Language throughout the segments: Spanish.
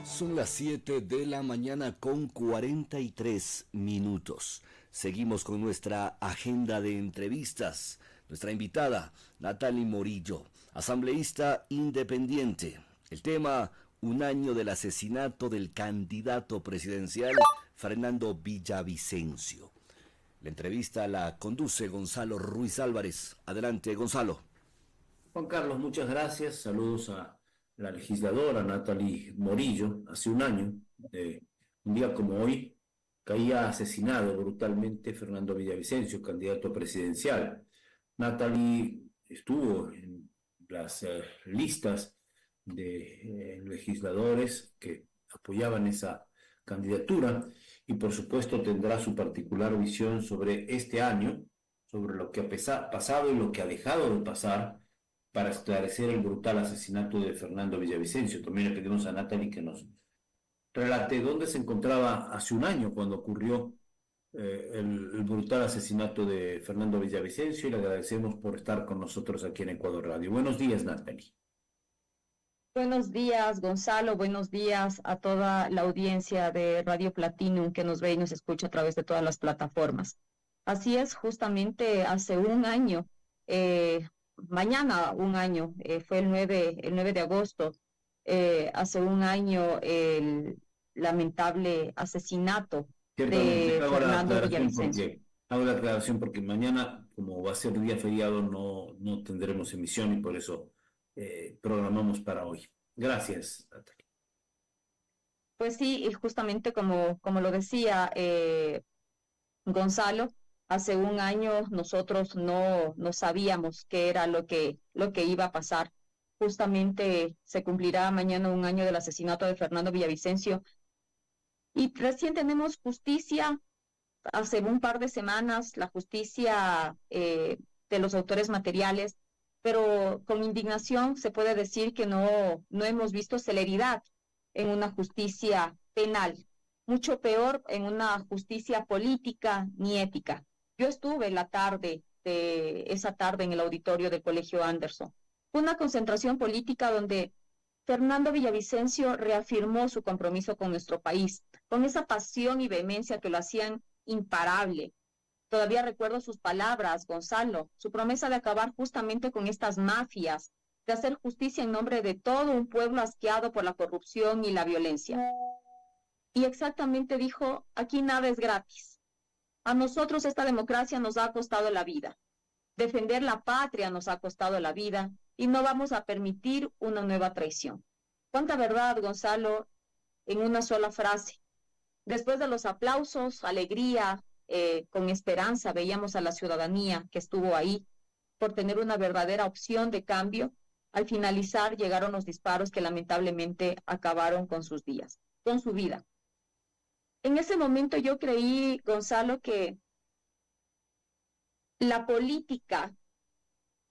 Son las 7 de la mañana con 43 minutos. Seguimos con nuestra agenda de entrevistas. Nuestra invitada, Natalie Morillo, asambleísta independiente. El tema, un año del asesinato del candidato presidencial Fernando Villavicencio. La entrevista la conduce Gonzalo Ruiz Álvarez. Adelante, Gonzalo. Juan Carlos, muchas gracias. Saludos a la legisladora Natalie Morillo. Hace un año, un día como hoy, caía asesinado brutalmente Fernando Villavicencio, candidato presidencial. Natalie estuvo en las listas de legisladores que apoyaban esa candidatura y por supuesto tendrá su particular visión sobre este año, sobre lo que ha pasado y lo que ha dejado de pasar para esclarecer el brutal asesinato de Fernando Villavicencio. También le pedimos a Natalie que nos relate dónde se encontraba hace un año cuando ocurrió el brutal asesinato de Fernando Villavicencio y le agradecemos por estar con nosotros aquí en Ecuador Radio. Buenos días, Natalie. Buenos días, Gonzalo. Buenos días a toda la audiencia de Radio Platinum que nos ve y nos escucha a través de todas las plataformas. Así es, justamente hace un año, mañana un año, fue el 9 de agosto, hace un año el lamentable asesinato de Fernando Villavicencio. Hago la aclaración porque mañana, como va a ser día feriado, no tendremos emisión y por eso programamos para hoy. Gracias, Natalie. Pues sí, y justamente como lo decía Gonzalo, hace un año nosotros no sabíamos qué era lo que iba a pasar. Justamente se cumplirá mañana un año del asesinato de Fernando Villavicencio y recién tenemos justicia. Hace un par de semanas la justicia de los autores materiales, pero con indignación se puede decir que no hemos visto celeridad en una justicia penal, mucho peor en una justicia política ni ética. Yo estuve esa tarde en el auditorio del Colegio Anderson. Fue una concentración política donde Fernando Villavicencio reafirmó su compromiso con nuestro país, con esa pasión y vehemencia que lo hacían imparable. Todavía recuerdo sus palabras, Gonzalo, su promesa de acabar justamente con estas mafias, de hacer justicia en nombre de todo un pueblo asqueado por la corrupción y la violencia. Y exactamente dijo, aquí nada es gratis. A nosotros esta democracia nos ha costado la vida. Defender la patria nos ha costado la vida y no vamos a permitir una nueva traición. ¿Cuánta verdad, Gonzalo, en una sola frase? Después de los aplausos, alegría, con esperanza, veíamos a la ciudadanía que estuvo ahí por tener una verdadera opción de cambio. Al finalizar llegaron los disparos que lamentablemente acabaron con sus días, con su vida. En ese momento yo creí, Gonzalo, que la política,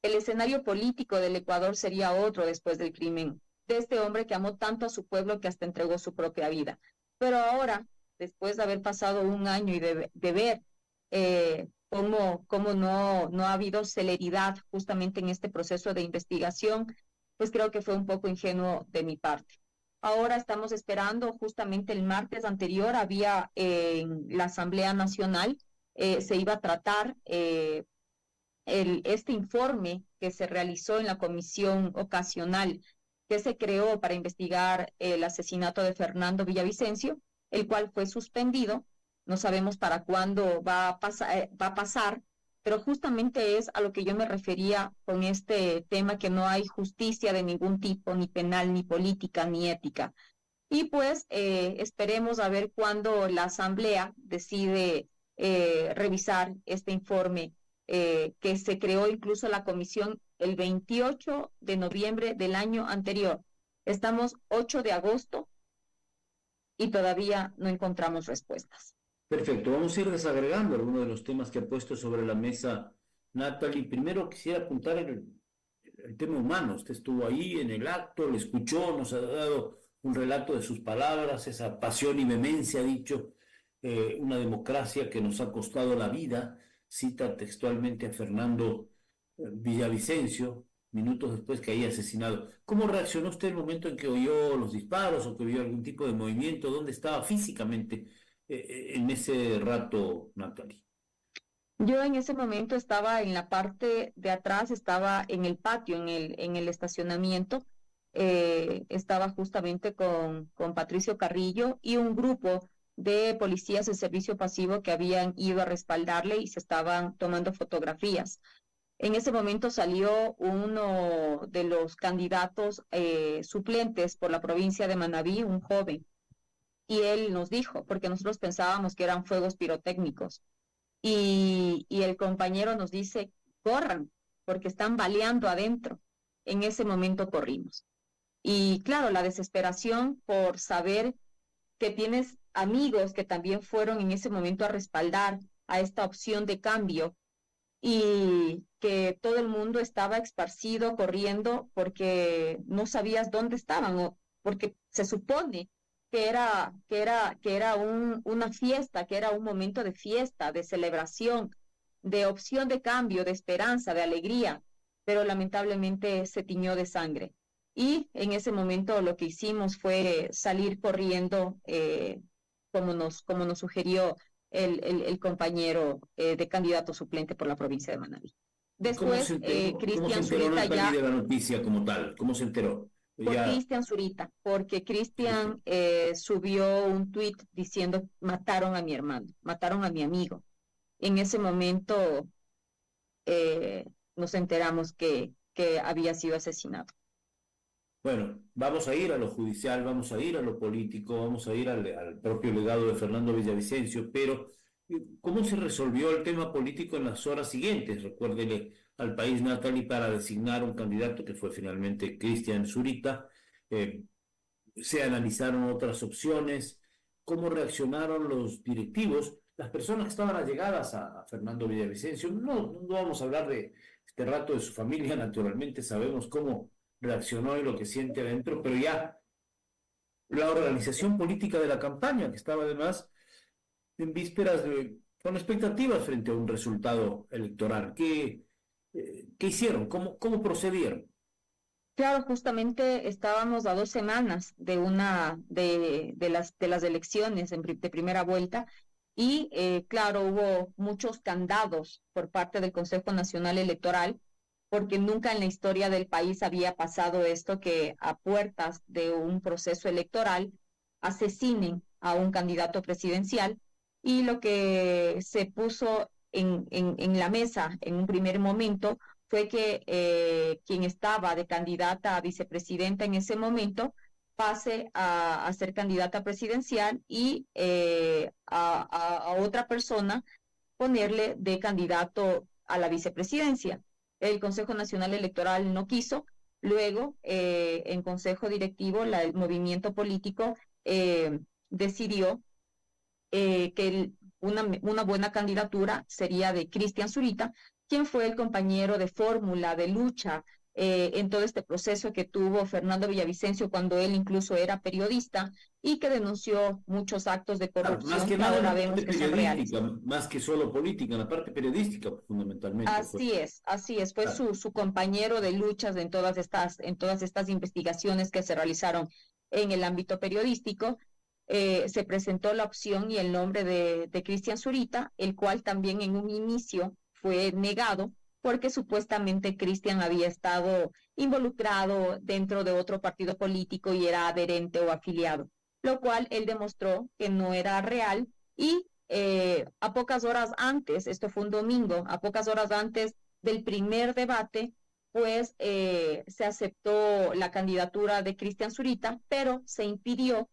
el escenario político del Ecuador sería otro después del crimen de este hombre que amó tanto a su pueblo que hasta entregó su propia vida. Pero ahora, después de haber pasado un año y de ver cómo no ha habido celeridad justamente en este proceso de investigación, pues creo que fue un poco ingenuo de mi parte. Ahora estamos esperando, justamente el martes anterior había en la Asamblea Nacional, se iba a tratar este informe que se realizó en la comisión ocasional que se creó para investigar el asesinato de Fernando Villavicencio, el cual fue suspendido. No sabemos para cuándo va a pasar, pero justamente es a lo que yo me refería con este tema, que no hay justicia de ningún tipo, ni penal, ni política, ni ética. Y pues esperemos a ver cuándo la Asamblea decide revisar este informe que se creó incluso la comisión el 28 de noviembre del año anterior. Estamos 8 de agosto y todavía no encontramos respuestas. Perfecto, vamos a ir desagregando algunos de los temas que ha puesto sobre la mesa Natalie. Primero quisiera apuntar el tema humano. Usted estuvo ahí en el acto, le escuchó, nos ha dado un relato de sus palabras, esa pasión y vehemencia, ha dicho, una democracia que nos ha costado la vida. Cita textualmente a Fernando Villavicencio, minutos después que haya asesinado. ¿Cómo reaccionó usted en el momento en que oyó los disparos o que vio algún tipo de movimiento? ¿Dónde estaba físicamente en ese rato, Natalie? Yo en ese momento estaba en la parte de atrás, estaba en el patio, en el estacionamiento. Estaba justamente con Patricio Carrillo y un grupo de policías de servicio pasivo que habían ido a respaldarle y se estaban tomando fotografías. En ese momento salió uno de los candidatos suplentes por la provincia de Manabí, un joven, y él nos dijo, porque nosotros pensábamos que eran fuegos pirotécnicos, y el compañero nos dice, corran, porque están baleando adentro. En ese momento corrimos. Y claro, la desesperación por saber que tienes amigos que también fueron en ese momento a respaldar a esta opción de cambio y que todo el mundo estaba esparcido corriendo porque no sabías dónde estaban o porque se supone que era una fiesta, que era un momento de fiesta, de celebración, de opción de cambio, de esperanza, de alegría, pero lamentablemente se tiñó de sangre. Y en ese momento lo que hicimos fue salir corriendo, como nos sugirió el compañero de candidato suplente por la provincia de Manabí. ¿Y Después, cómo se Cristian enteró Zurita Natalie ya de la noticia como tal? ¿Cómo se enteró? por Ya, Cristian Zurita, porque Cristian subió un tuit diciendo mataron a mi hermano, mataron a mi amigo. En ese momento nos enteramos que había sido asesinado. bueno, vamos a ir a lo judicial, vamos a ir a lo político, vamos a ir al propio legado de Fernando Villavicencio, pero ¿cómo se resolvió el tema político en las horas siguientes? Recuérdele al país, Natalie, para designar un candidato que fue finalmente Cristian Zurita. Eh, Se analizaron otras opciones. ¿Cómo reaccionaron los directivos? Las personas que estaban allegadas a Fernando Villavicencio. No vamos a hablar de este rato de su familia, naturalmente sabemos cómo reaccionó y lo que siente adentro, pero ya la organización política de la campaña, que estaba además en vísperas con expectativas frente a un resultado electoral. ¿Qué hicieron? ¿Cómo procedieron? Claro, justamente estábamos a 2 semanas de las elecciones de primera vuelta y claro, hubo muchos candados por parte del Consejo Nacional Electoral porque nunca en la historia del país había pasado esto que a puertas de un proceso electoral asesinen a un candidato presidencial y lo que se puso en la mesa en un primer momento fue que quien estaba de candidata a vicepresidenta en ese momento pase a ser candidata presidencial y a otra persona ponerle de candidato a la vicepresidencia. El Consejo Nacional Electoral no quiso, luego en Consejo Directivo el movimiento político decidió que una buena candidatura sería de Cristian Zurita, quien fue el compañero de fórmula, de lucha en todo este proceso que tuvo Fernando Villavicencio cuando él incluso era periodista y que denunció muchos actos de Claro, más corrupción que que nada en ahora la vemos parte que son reales. periodística, más que solo política, en la parte periodística fundamentalmente fue. Así es, fue Claro. su compañero de luchas en todas estas investigaciones que se realizaron en el ámbito periodístico. Se presentó la opción y el nombre de Cristian Zurita, el cual también en un inicio fue negado porque supuestamente Cristian había estado involucrado dentro de otro partido político y era adherente o afiliado, lo cual él demostró que no era real y a pocas horas antes, esto fue un domingo, a pocas horas antes del primer debate, pues se aceptó la candidatura de Cristian Zurita, pero se impidió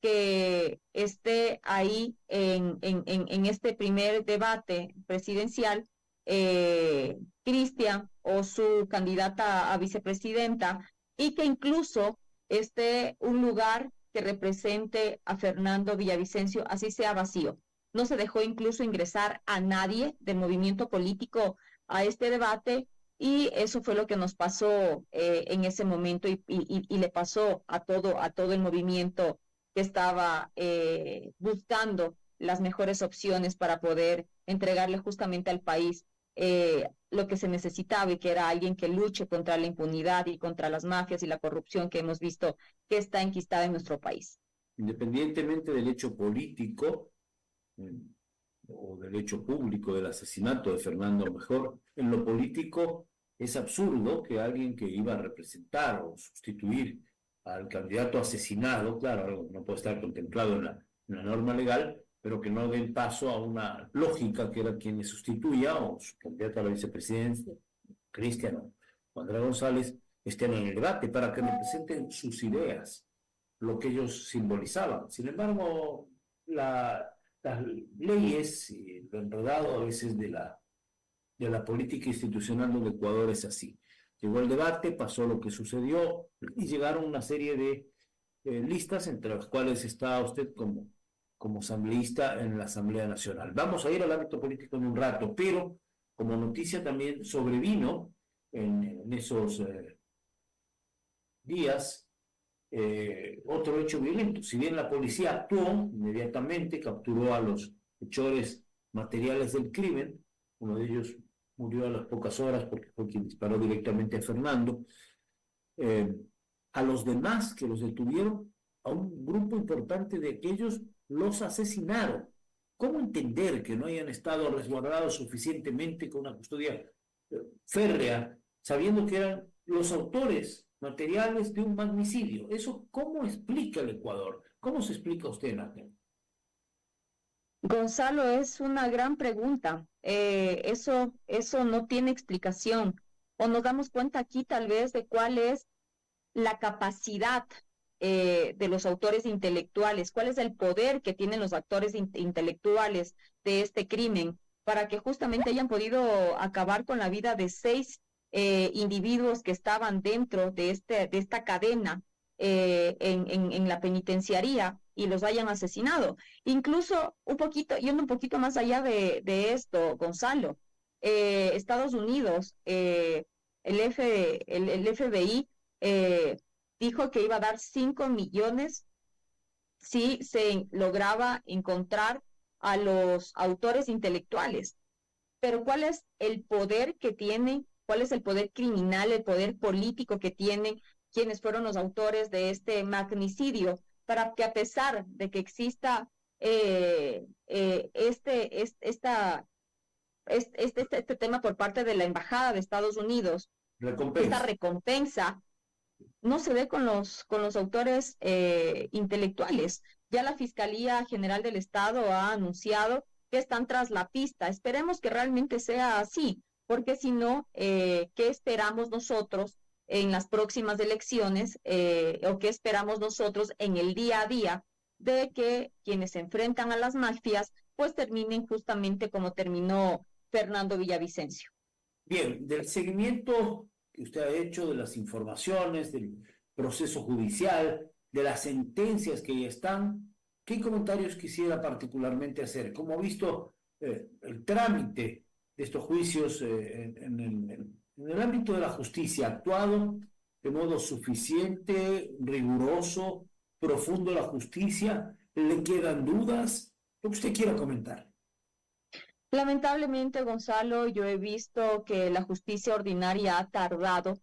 que esté ahí en este primer debate presidencial Cristian o su candidata a vicepresidenta y que incluso esté un lugar que represente a Fernando Villavicencio, así sea vacío. No se dejó incluso ingresar a nadie del movimiento político a este debate y eso fue lo que nos pasó en ese momento y le pasó a todo el movimiento que estaba buscando las mejores opciones para poder entregarle justamente al país lo que se necesitaba y que era alguien que luche contra la impunidad y contra las mafias y la corrupción que hemos visto que está enquistada en nuestro país. Independientemente del hecho político o del hecho público del asesinato de Fernando Mejor, en lo político es absurdo que alguien que iba a representar o sustituir al candidato asesinado, claro, no puede estar contemplado en la norma legal, pero que no den paso a una lógica que era quien le sustituya o su candidato a la vicepresidencia, Cristiano o Andrés González, estén en el debate para que representen sus ideas, lo que ellos simbolizaban. Sin embargo, las leyes y lo enredado a veces de la política institucional del Ecuador es así. Llegó el debate, pasó lo que sucedió y llegaron una serie de listas, entre las cuales está usted como asambleísta en la Asamblea Nacional. Vamos a ir al ámbito político en un rato, pero como noticia también sobrevino en esos días otro hecho violento. Si bien la policía actuó inmediatamente, capturó a los hechores materiales del crimen, uno de ellos murió a las pocas horas porque fue quien disparó directamente a Fernando, a los demás que los detuvieron, a un grupo importante de aquellos los asesinaron. ¿Cómo entender que no hayan estado resguardados suficientemente con una custodia férrea, sabiendo que eran los autores materiales de un magnicidio? ¿Eso cómo explica el Ecuador? ¿Cómo se explica usted, Nájera? Gonzalo, es una gran pregunta. Eso no tiene explicación. O nos damos cuenta aquí tal vez de cuál es la capacidad de los autores intelectuales, cuál es el poder que tienen los actores intelectuales de este crimen para que justamente hayan podido acabar con la vida de 6 individuos que estaban dentro de esta cadena en la penitenciaría y los hayan asesinado. Incluso yendo un poquito más allá de esto, Gonzalo, Estados Unidos, el FBI dijo que iba a dar 5 millones si se lograba encontrar a los autores intelectuales. Pero ¿cuál es el poder que tienen? ¿Cuál es el poder criminal, el poder político que tienen quienes fueron los autores de este magnicidio? Para que a pesar de que exista este tema por parte de la Embajada de Estados Unidos, esta recompensa no se ve con los autores intelectuales. Ya la Fiscalía General del Estado ha anunciado que están tras la pista. Esperemos que realmente sea así, porque si no, ¿qué esperamos nosotros en las próximas elecciones o qué esperamos nosotros en el día a día de que quienes se enfrentan a las mafias pues terminen justamente como terminó Fernando Villavicencio? Bien, del seguimiento que usted ha hecho, de las informaciones, del proceso judicial, de las sentencias que ya están, ¿qué comentarios quisiera particularmente hacer? ¿Cómo ha visto el trámite de estos juicios en el ámbito de la justicia? ¿Ha actuado de modo suficiente, riguroso, profundo la justicia? ¿Le quedan dudas? Lo que usted quiera comentar. Lamentablemente, Gonzalo, yo he visto que la justicia ordinaria ha tardado.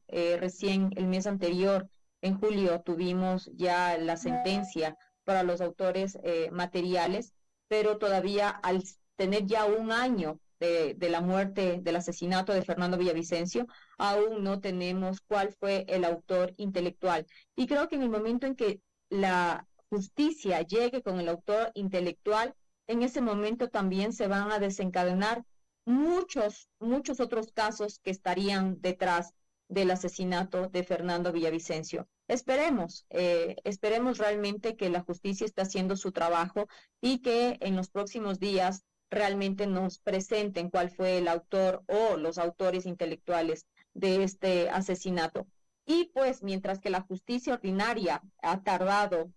Recién el mes anterior, en julio, tuvimos ya la sentencia para los autores materiales, pero todavía al tener ya un año de la muerte, del asesinato de Fernando Villavicencio, aún no tenemos cuál fue el autor intelectual. Y creo que en el momento en que la justicia llegue con el autor intelectual, en ese momento también se van a desencadenar muchos otros casos que estarían detrás del asesinato de Fernando Villavicencio. Esperemos realmente que la justicia esté haciendo su trabajo y que en los próximos días realmente nos presenten cuál fue el autor o los autores intelectuales de este asesinato. Y pues mientras que la justicia ordinaria ha tardado,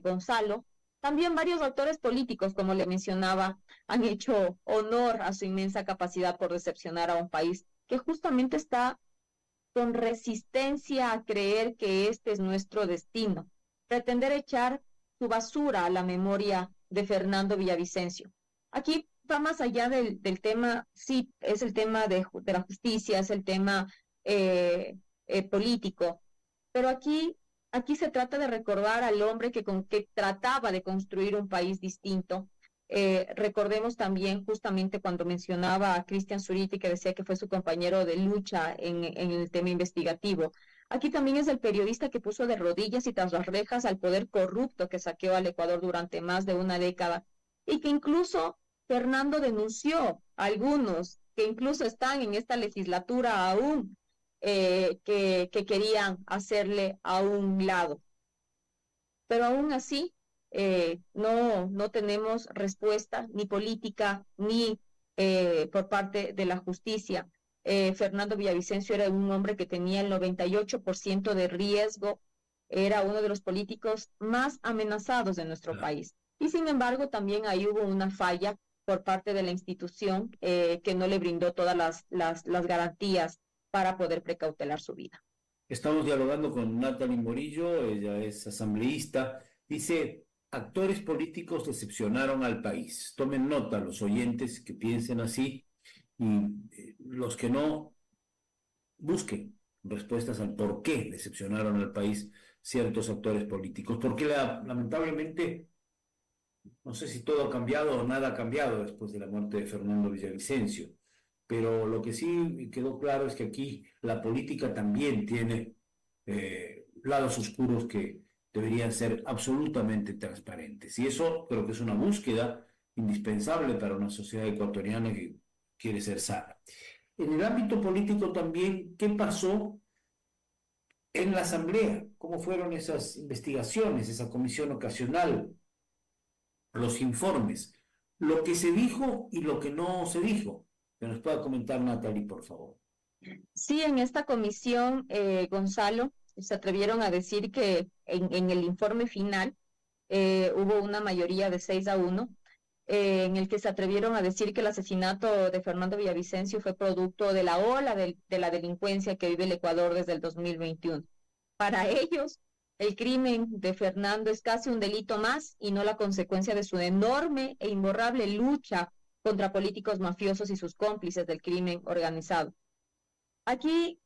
Gonzalo, también varios autores políticos, como le mencionaba, han hecho honor a su inmensa capacidad por decepcionar a un país que justamente está con resistencia a creer que este es nuestro destino, pretender echar su basura a la memoria de Fernando Villavicencio. Aquí va más allá del tema, sí, es el tema de la justicia, es el tema político, pero aquí se trata de recordar al hombre que trataba de construir un país distinto. Recordemos también justamente cuando mencionaba a Cristian Zuriti, que decía que fue su compañero de lucha en el tema investigativo. Aquí también es el periodista que puso de rodillas y tras las rejas al poder corrupto que saqueó al Ecuador durante más de una década y que incluso Fernando denunció a algunos que incluso están en esta legislatura aún, que querían hacerle a un lado. Pero aún así, no tenemos respuesta ni política ni por parte de la justicia. Fernando Villavicencio era un hombre que tenía el 98% de riesgo, era uno de los políticos más amenazados de nuestro país. Y sin embargo, también ahí hubo una falla por parte de la institución que no le brindó todas las garantías para poder precautelar su vida. Estamos dialogando con Natalie Morillo, ella es asambleísta. Dice, actores políticos decepcionaron al país. Tomen nota los oyentes que piensen así y los que no, busquen respuestas al por qué decepcionaron al país ciertos actores políticos. Porque lamentablemente, no sé si todo ha cambiado o nada ha cambiado después de la muerte de Fernando Villavicencio. Pero lo que sí quedó claro es que aquí la política también tiene lados oscuros que deberían ser absolutamente transparentes. Y eso creo que es una búsqueda indispensable para una sociedad ecuatoriana que quiere ser sana. En el ámbito político también, ¿qué pasó en la Asamblea? ¿Cómo fueron esas investigaciones, esa comisión ocasional, los informes? Lo que se dijo y lo que no se dijo. Que nos pueda comentar Natalie, por favor. Sí, en esta comisión, Gonzalo, se atrevieron a decir que en el informe final hubo una mayoría de 6-1, en el que se atrevieron a decir que el asesinato de Fernando Villavicencio fue producto de la ola de la delincuencia que vive el Ecuador desde el 2021. Para ellos, el crimen de Fernando es casi un delito más y no la consecuencia de su enorme e imborrable lucha contra políticos mafiosos y sus cómplices del crimen organizado. Aquí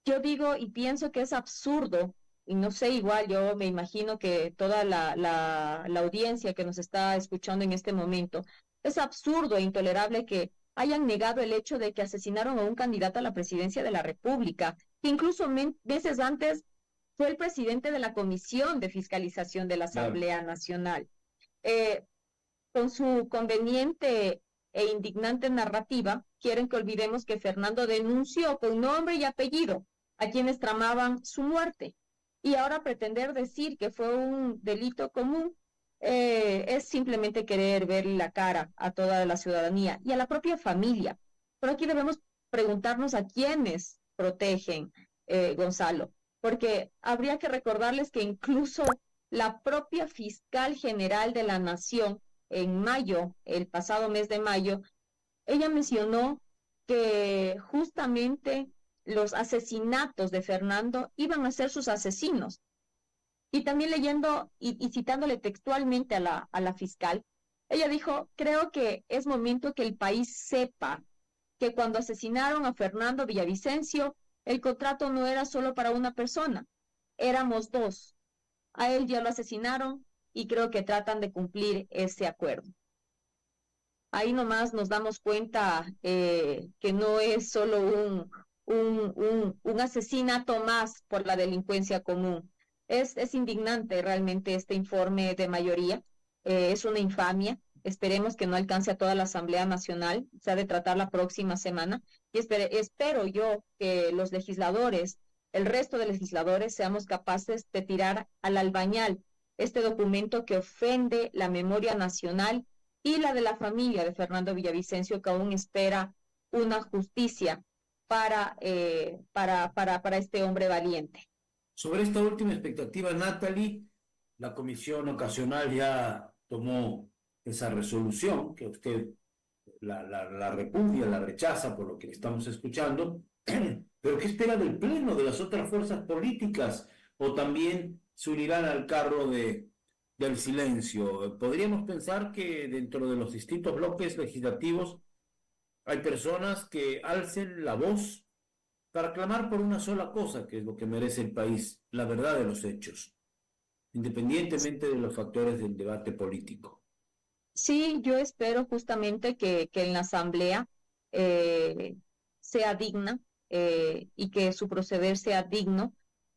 yo digo y pienso que es absurdo, y no sé, igual yo me imagino que toda la audiencia que nos está escuchando en este momento, es absurdo e intolerable que hayan negado el hecho de que asesinaron a un candidato a la presidencia de la República, que incluso meses antes fue el presidente de la Comisión de Fiscalización de la Asamblea Nacional. Con su conveniente e indignante narrativa, quieren que olvidemos que Fernando denunció con nombre y apellido a quienes tramaban su muerte. Y ahora pretender decir que fue un delito común es simplemente querer ver la cara a toda la ciudadanía y a la propia familia. Pero aquí debemos preguntarnos a quiénes protegen, Gonzalo, porque habría que recordarles que incluso la propia fiscal general de la Nación, en mayo, el pasado mes de mayo, ella mencionó que justamente los asesinatos de Fernando iban a ser sus asesinos. Y también leyendo y citándole textualmente a la fiscal, ella dijo, creo que es momento que el país sepa que cuando asesinaron a Fernando Villavicencio, el contrato no era solo para una persona, éramos dos. A él ya lo asesinaron y creo que tratan de cumplir ese acuerdo. Ahí nomás nos damos cuenta que no es solo un asesinato más por la delincuencia común. Es indignante realmente este informe de mayoría, es una infamia. Esperemos que no alcance a toda la Asamblea Nacional, se ha de tratar la próxima semana, y espero yo que los legisladores, el resto de legisladores, seamos capaces de tirar al albañal este documento que ofende la memoria nacional y la de la familia de Fernando Villavicencio, que aún espera una justicia para este hombre valiente. Sobre esta última expectativa, Natalie, la comisión ocasional ya tomó esa resolución, que usted la repudia, la rechaza por lo que estamos escuchando, pero ¿qué espera del Pleno, de las otras fuerzas políticas? ¿O también se unirán al carro de del silencio. Podríamos pensar que dentro de los distintos bloques legislativos hay personas que alcen la voz para clamar por una sola cosa, que es lo que merece el país, la verdad de los hechos, independientemente de los factores del debate político. Sí, yo espero justamente que en la asamblea eh, sea digna y que su proceder sea digno,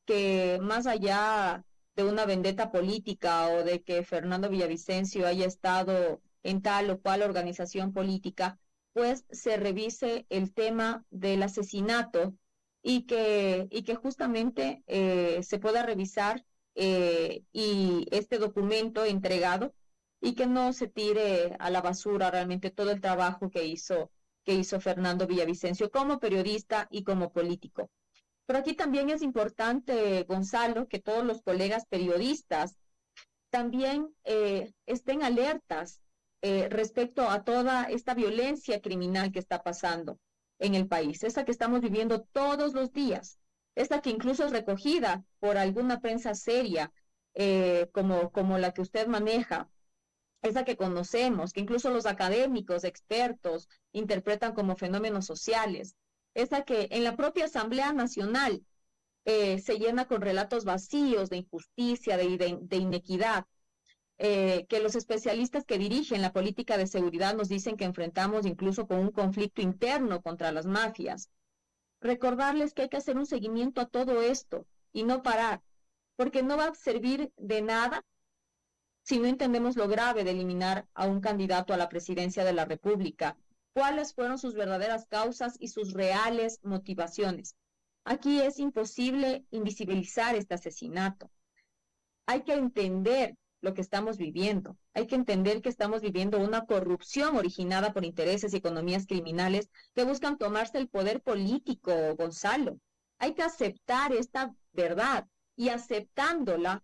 que más allá de una vendetta política o de que Fernando Villavicencio haya estado en tal o cual organización política, pues se revise el tema del asesinato y que justamente se pueda revisar y este documento entregado y que no se tire a la basura realmente todo el trabajo que hizo Fernando Villavicencio como periodista y como político. Pero aquí también es importante, Gonzalo, que todos los colegas periodistas también estén alertas respecto a toda esta violencia criminal que está pasando en el país, esa que estamos viviendo todos los días, esta que incluso es recogida por alguna prensa seria como la que usted maneja, esa que conocemos, que incluso los académicos, expertos, interpretan como fenómenos sociales, esa que en la propia Asamblea Nacional se llena con relatos vacíos de injusticia, de inequidad, que los especialistas que dirigen la política de seguridad nos dicen que enfrentamos incluso con un conflicto interno contra las mafias. Recordarles que hay que hacer un seguimiento a todo esto y no parar, porque no va a servir de nada si no entendemos lo grave de eliminar a un candidato a la presidencia de la República, cuáles fueron sus verdaderas causas y sus reales motivaciones. Aquí es imposible invisibilizar este asesinato. Hay que entender lo que estamos viviendo. Hay que entender que estamos viviendo una corrupción originada por intereses y economías criminales que buscan tomarse el poder político, Gonzalo. Hay que aceptar esta verdad y aceptándola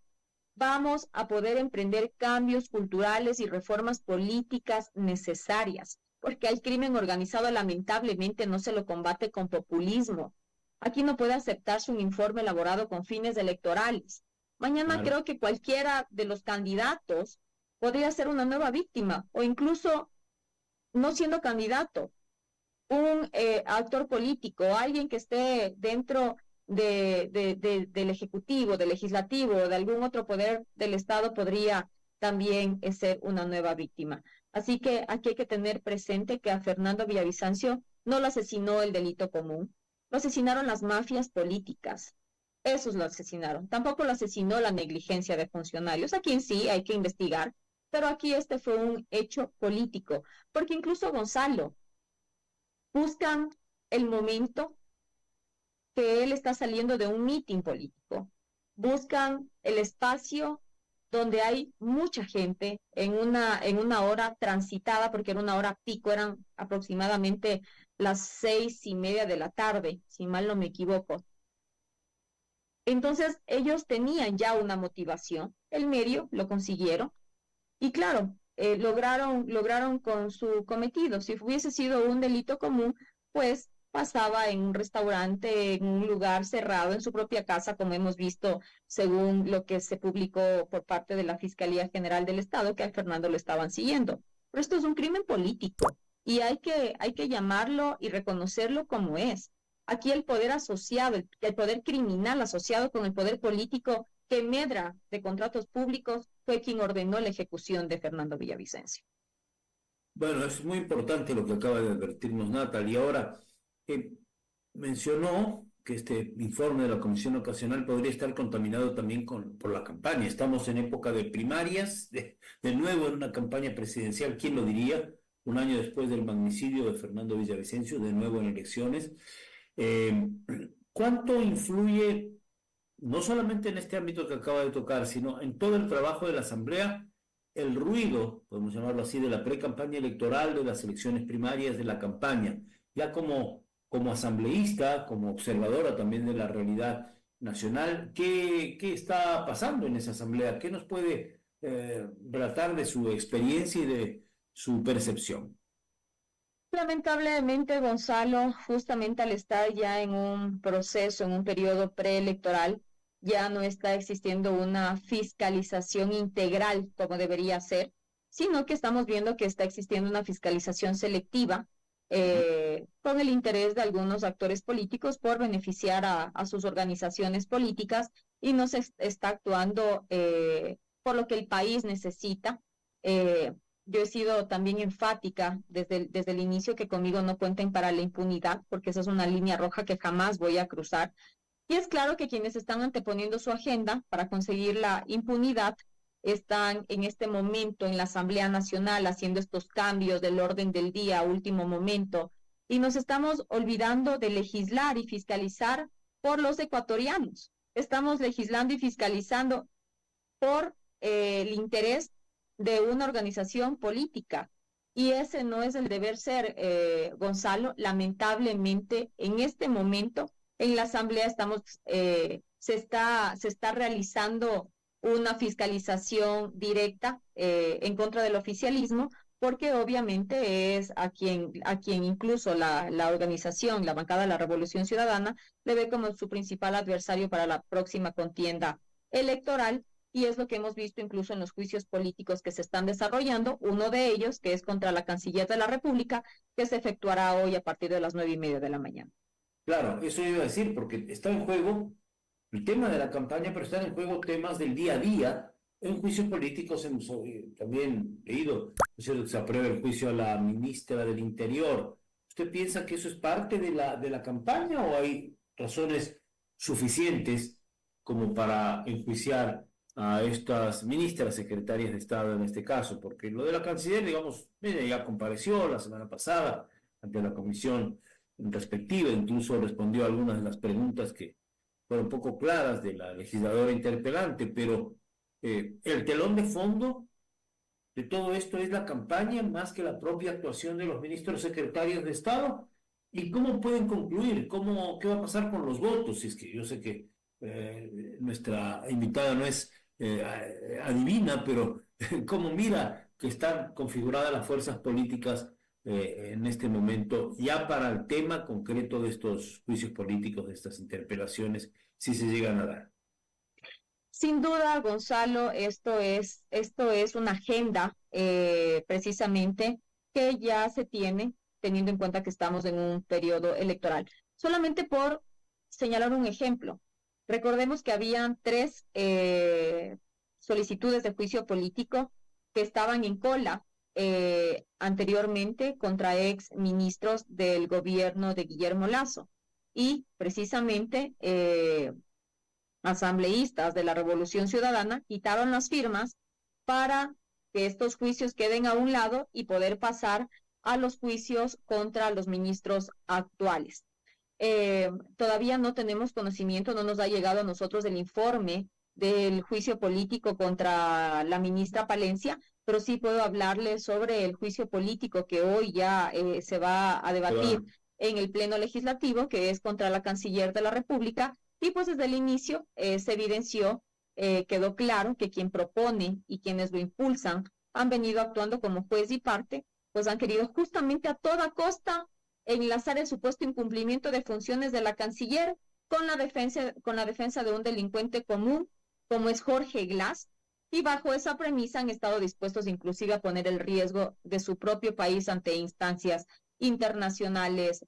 vamos a poder emprender cambios culturales y reformas políticas necesarias, porque al crimen organizado lamentablemente no se lo combate con populismo. Aquí no puede aceptarse un informe elaborado con fines electorales. Mañana Claro. creo que cualquiera de los candidatos podría ser una nueva víctima o incluso no siendo candidato, un actor político, alguien que esté dentro del Ejecutivo, del Legislativo o de algún otro poder del Estado podría también ser una nueva víctima. Así que aquí hay que tener presente que a Fernando Villavicencio no lo asesinó el delito común, lo asesinaron las mafias políticas. Esos lo asesinaron. Tampoco lo asesinó la negligencia de funcionarios, a quien sí hay que investigar, pero aquí este fue un hecho político, porque incluso Gonzalo, buscan el momento que él está saliendo de un mitin político. Buscan el espacio donde hay mucha gente en una hora transitada, porque era una hora pico, eran aproximadamente las 6:30 de la tarde, si mal no me equivoco. Entonces, ellos tenían ya una motivación, el medio lo consiguieron, y claro, lograron con su cometido. Si hubiese sido un delito común, pues pasaba en un restaurante, en un lugar cerrado, en su propia casa, como hemos visto según lo que se publicó por parte de la Fiscalía General del Estado, que a Fernando lo estaban siguiendo. Pero esto es un crimen político y hay que llamarlo y reconocerlo como es. Aquí el poder asociado, el poder criminal asociado con el poder político que medra de contratos públicos fue quien ordenó la ejecución de Fernando Villavicencio. Bueno, es muy importante lo que acaba de advertirnos Natalie. Ahora, mencionó que este informe de la Comisión Ocasional podría estar contaminado también por la campaña. Estamos en época de primarias, de nuevo en una campaña presidencial, ¿quién lo diría? Un año después del magnicidio de Fernando Villavicencio, de nuevo en elecciones. Eh, ¿Cuánto influye, no solamente en este ámbito que acaba de tocar, sino en todo el trabajo de la Asamblea, el ruido, podemos llamarlo así, de la pre-campaña electoral, de las elecciones primarias, de la campaña, ya como asambleísta, como observadora también de la realidad nacional, ¿qué está pasando en esa asamblea? ¿Qué nos puede relatar de su experiencia y de su percepción? Lamentablemente, Gonzalo, justamente al estar ya en un proceso, en un periodo preelectoral, ya no está existiendo una fiscalización integral como debería ser, sino que estamos viendo que está existiendo una fiscalización selectiva con el interés de algunos actores políticos por beneficiar a sus organizaciones políticas y no se está actuando por lo que el país necesita. Yo he sido también enfática desde el inicio que conmigo no cuenten para la impunidad, porque esa es una línea roja que jamás voy a cruzar. Y es claro que quienes están anteponiendo su agenda para conseguir la impunidad están en este momento en la Asamblea Nacional haciendo estos cambios del orden del día a último momento. Y nos estamos olvidando de legislar y fiscalizar por los ecuatorianos. Estamos legislando y fiscalizando por el interés de una organización política. Y ese no es el deber ser, Gonzalo. Lamentablemente, en este momento, en la Asamblea se está realizando una fiscalización directa en contra del oficialismo, porque obviamente es a quien incluso la organización, la bancada de la Revolución Ciudadana, le ve como su principal adversario para la próxima contienda electoral, y es lo que hemos visto incluso en los juicios políticos que se están desarrollando, uno de ellos que es contra la Canciller de la República, que se efectuará hoy a partir de las 9:30 de la mañana. Claro, eso iba a decir, porque está en juego el tema de la campaña, pero están en juego temas del día a día. En juicios políticos hemos también leído, se aprueba el juicio a la ministra del Interior. ¿Usted piensa que eso es parte de la campaña o hay razones suficientes como para enjuiciar a estas ministras, secretarias de Estado en este caso? Porque lo de la canciller, digamos, ya compareció la semana pasada ante la comisión respectiva, incluso respondió a algunas de las preguntas que fueron poco claras de la legisladora interpelante, pero el telón de fondo de todo esto es la campaña más que la propia actuación de los ministros secretarios de Estado. ¿Y cómo pueden concluir? ¿Qué va a pasar con los votos? Si es que yo sé que nuestra invitada no es adivina, pero ¿cómo mira que están configuradas las fuerzas políticas en este momento, ya para el tema concreto de estos juicios políticos, de estas interpelaciones, si se llegan a dar? Sin duda, Gonzalo, esto es una agenda precisamente que ya se tiene, teniendo en cuenta que estamos en un periodo electoral. Solamente por señalar un ejemplo, recordemos que habían 3 solicitudes de juicio político que estaban en cola anteriormente contra ex ministros del gobierno de Guillermo Lasso, y precisamente asambleístas de la Revolución Ciudadana quitaron las firmas para que estos juicios queden a un lado y poder pasar a los juicios contra los ministros actuales. Todavía no tenemos conocimiento, no nos ha llegado a nosotros el informe del juicio político contra la ministra Palencia, pero sí puedo hablarle sobre el juicio político que hoy ya se va a debatir en el Pleno Legislativo, que es contra la Canciller de la República. Y pues desde el inicio se evidenció, quedó claro que quien propone y quienes lo impulsan han venido actuando como juez y parte, pues han querido justamente a toda costa enlazar el supuesto incumplimiento de funciones de la Canciller con la defensa de un delincuente común como es Jorge Glass, y bajo esa premisa han estado dispuestos inclusive a poner el riesgo de su propio país ante instancias internacionales,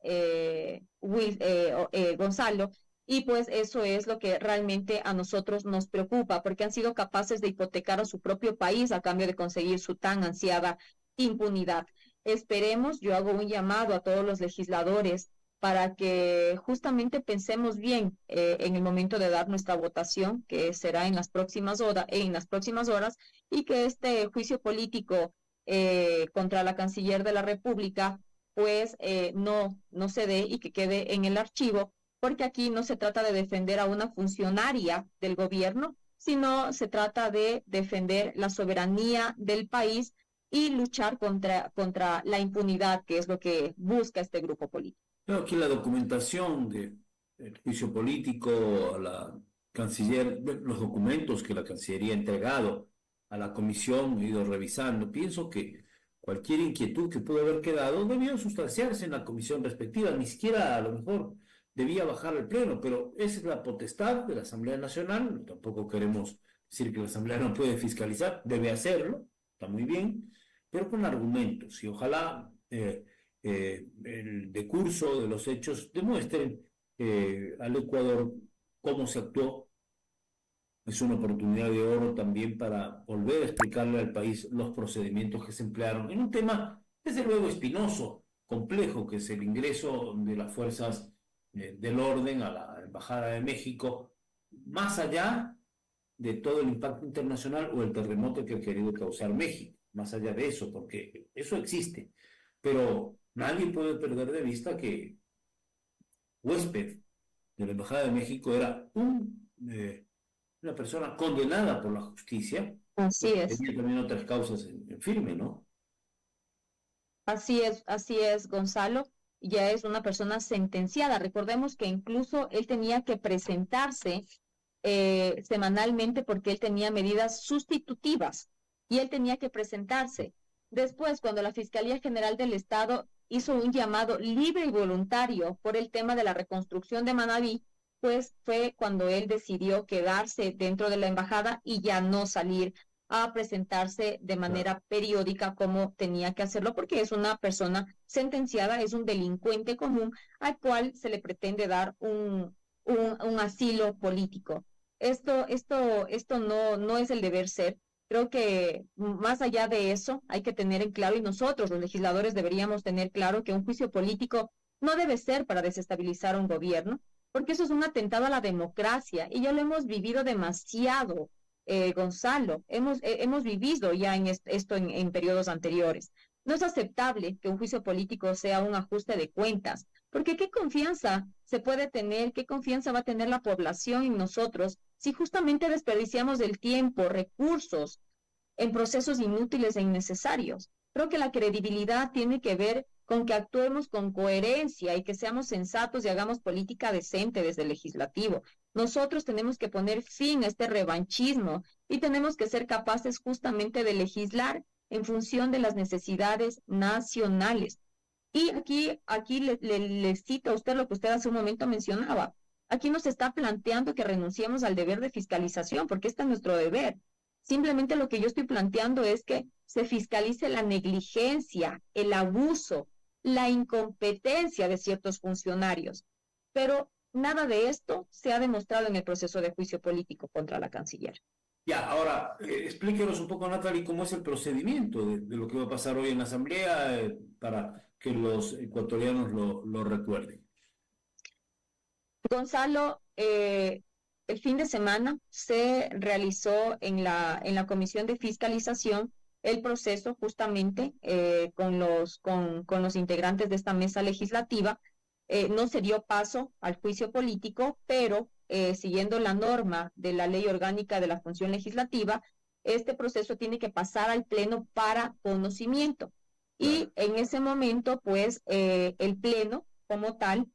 Gonzalo. Y pues eso es lo que realmente a nosotros nos preocupa, porque han sido capaces de hipotecar a su propio país a cambio de conseguir su tan ansiada impunidad. Esperemos, yo hago un llamado a todos los legisladores para que justamente pensemos bien en el momento de dar nuestra votación, que será en las próximas horas, y que este juicio político contra la Canciller de la República pues no se dé y que quede en el archivo, porque aquí no se trata de defender a una funcionaria del gobierno, sino se trata de defender la soberanía del país y luchar contra la impunidad, que es lo que busca este grupo político. Creo aquí la documentación del juicio político a la canciller, los documentos que la Cancillería ha entregado a la comisión, he ido revisando. Pienso que cualquier inquietud que pudo haber quedado debió sustanciarse en la comisión respectiva, ni siquiera a lo mejor debía bajar al Pleno, pero esa es la potestad de la Asamblea Nacional. Tampoco queremos decir que la Asamblea no puede fiscalizar, debe hacerlo, está muy bien, pero con argumentos, y ojalá el decurso de los hechos demuestren al Ecuador cómo se actuó. Es una oportunidad de oro también para volver a explicarle al país los procedimientos que se emplearon en un tema, desde luego, espinoso, complejo, que es el ingreso de las fuerzas del orden a la Embajada de México, más allá de todo el impacto internacional o el terremoto que ha querido causar México, más allá de eso, porque eso existe. Pero nadie puede perder de vista que huésped de la Embajada de México era una persona condenada por la justicia, Así es. tenía también otras causas en firme, ¿no? Así es, Gonzalo. Ya es una persona sentenciada. Recordemos que incluso él tenía que presentarse semanalmente porque él tenía medidas sustitutivas y él tenía que presentarse. Después, cuando la Fiscalía General del Estado hizo un llamado libre y voluntario por el tema de la reconstrucción de Manabí, pues fue cuando él decidió quedarse dentro de la embajada y ya no salir a presentarse de manera periódica como tenía que hacerlo, porque es una persona sentenciada, es un delincuente común al cual se le pretende dar un asilo político. Esto no es el deber ser. Creo que más allá de eso hay que tener en claro, y nosotros los legisladores deberíamos tener claro que un juicio político no debe ser para desestabilizar un gobierno, porque eso es un atentado a la democracia y ya lo hemos vivido demasiado. Gonzalo, hemos vivido ya esto en periodos anteriores. No es aceptable que un juicio político sea un ajuste de cuentas, porque ¿qué confianza se puede tener, qué confianza va a tener la población en nosotros si justamente desperdiciamos el tiempo, recursos en procesos inútiles e innecesarios? Creo que la credibilidad tiene que ver con que actuemos con coherencia y que seamos sensatos y hagamos política decente desde el legislativo. Nosotros tenemos que poner fin a este revanchismo y tenemos que ser capaces justamente de legislar en función de las necesidades nacionales. Y aquí le cito a usted lo que usted hace un momento mencionaba. Aquí nos está planteando que renunciemos al deber de fiscalización, porque este es nuestro deber. Simplemente lo que yo estoy planteando es que se fiscalice la negligencia, el abuso, la incompetencia de ciertos funcionarios. Pero nada de esto se ha demostrado en el proceso de juicio político contra la canciller. Ya, ahora, explíquenos un poco, Natalie, cómo es el procedimiento de lo que va a pasar hoy en la Asamblea para que los ecuatorianos lo recuerden. Gonzalo, el fin de semana se realizó en la Comisión de Fiscalización el proceso justamente con los integrantes de esta mesa legislativa. No se dio paso al juicio político, pero siguiendo la norma de la Ley Orgánica de la Función Legislativa, este proceso tiene que pasar al Pleno para conocimiento. Y en ese momento, pues, el Pleno como tal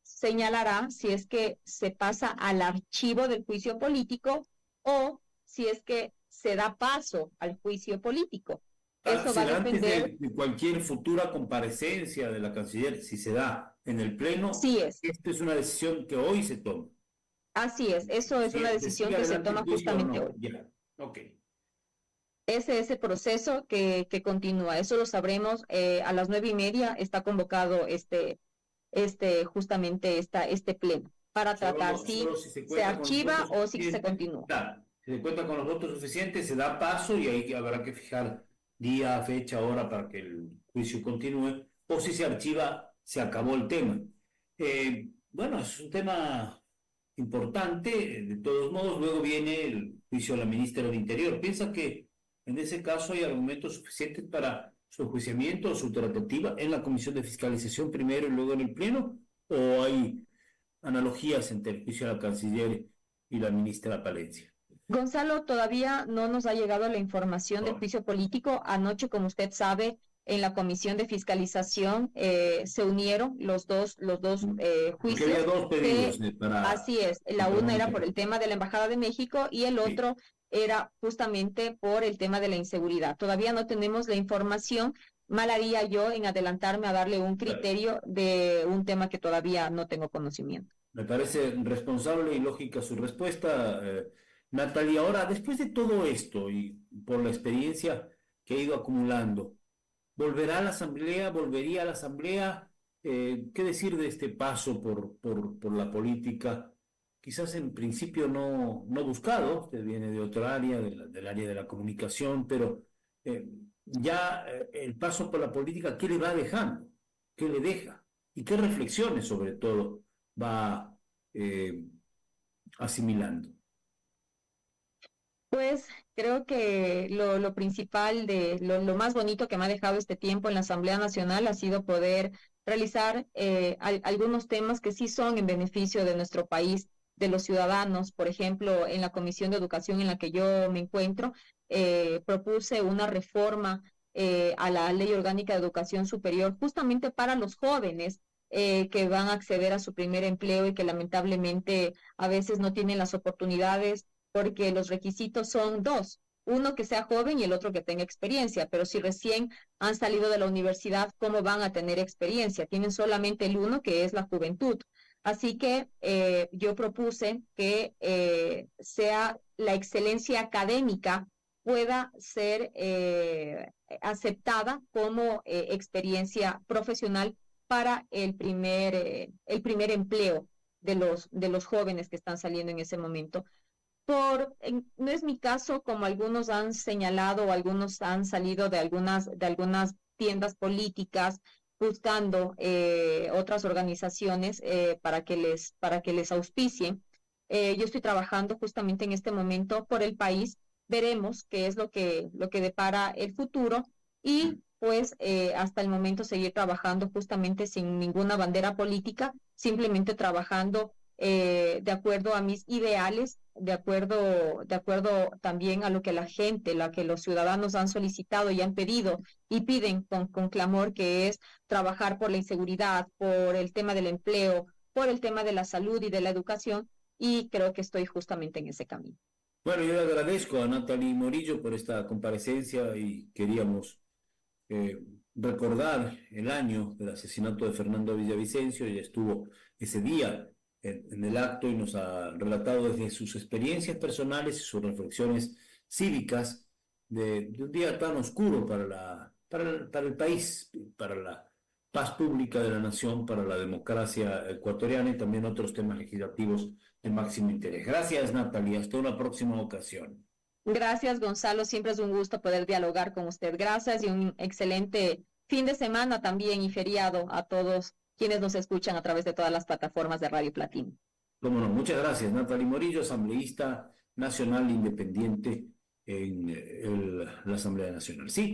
señalará si es que se pasa al archivo del juicio político o si es que se da paso al juicio político. Eso va a depender antes de cualquier futura comparecencia de la canciller, si se da en el Pleno. Sí es. Esta es una decisión que hoy se toma. Así es, eso es una decisión que se toma justamente hoy. Ya, ok. Ese es el proceso que continúa, eso lo sabremos a las 9:30 está convocado justamente este pleno para tratar si se archiva o si se continúa. Claro, si se cuenta con los votos suficientes, se da paso y ahí habrá que fijar día, fecha, hora para que el juicio continúe, o si se archiva, se acabó el tema. Bueno, es un tema importante, de todos modos, luego viene el juicio a la ministra del Interior. ¿Piensa que en ese caso hay argumentos suficientes para su enjuiciamiento o su tratativa en la Comisión de Fiscalización primero y luego en el Pleno? ¿O hay analogías entre el juicio a la canciller y la ministra Palencia? Gonzalo, todavía no nos ha llegado la información del juicio político. Anoche, como usted sabe, en la Comisión de Fiscalización se unieron los dos juicios. Había dos pedidos así es, la una era por el tema de la Embajada de México y el otro era justamente por el tema de la inseguridad. Todavía no tenemos la información mal haría yo en adelantarme a darle un criterio de un tema que todavía no tengo conocimiento. Me parece responsable y lógica su respuesta, Natalia. Ahora, después de todo esto y por la experiencia que ha ido acumulando, ¿volverá a la Asamblea? ¿Volvería a la Asamblea? ¿Qué decir de este paso por la política? Quizás en principio no buscado, usted viene de otra área, del área de la comunicación, pero ya el paso por la política, ¿qué le va dejando? ¿Qué le deja? ¿Y qué reflexiones sobre todo va asimilando? Pues creo que lo principal lo más bonito que me ha dejado este tiempo en la Asamblea Nacional ha sido poder realizar algunos temas que sí son en beneficio de nuestro país, de los ciudadanos. Por ejemplo, en la Comisión de Educación en la que yo me encuentro, propuse una reforma a la Ley Orgánica de Educación Superior justamente para los jóvenes que van a acceder a su primer empleo y que lamentablemente a veces no tienen las oportunidades porque los requisitos son dos, uno que sea joven y el otro que tenga experiencia, pero si recién han salido de la universidad, ¿cómo van a tener experiencia? Tienen solamente el uno, que es la juventud. Así que yo propuse que sea la excelencia académica pueda ser aceptada como experiencia profesional para el primer empleo de los jóvenes que están saliendo en ese momento no es mi caso, como algunos han señalado o algunos han salido de algunas tiendas políticas buscando otras organizaciones para que les auspicien. Yo estoy trabajando justamente en este momento por el país. Veremos qué es lo que depara el futuro y pues hasta el momento seguir trabajando justamente sin ninguna bandera política, simplemente trabajando de acuerdo a mis ideales, de acuerdo también a lo que la gente, lo que los ciudadanos han solicitado y han pedido y piden con clamor, que es trabajar por la inseguridad, por el tema del empleo, por el tema de la salud y de la educación, y creo que estoy justamente en ese camino. Bueno, yo le agradezco a Natalie Morillo por esta comparecencia y queríamos eh, recordar el año del asesinato de Fernando Villavicencio. Ella estuvo ese día en el acto y nos ha relatado desde sus experiencias personales y sus reflexiones cívicas de un día tan oscuro para el país, para la paz pública de la nación, para la democracia ecuatoriana y también otros temas legislativos de máximo interés. Gracias, Natalia. Hasta una próxima ocasión. Gracias, Gonzalo. Siempre es un gusto poder dialogar con usted. Gracias y un excelente fin de semana también y feriado a todos quienes nos escuchan a través de todas las plataformas de Radio Platino. Cómo no, muchas gracias. Natalie Morillo, asambleísta nacional independiente en la Asamblea Nacional. Sí.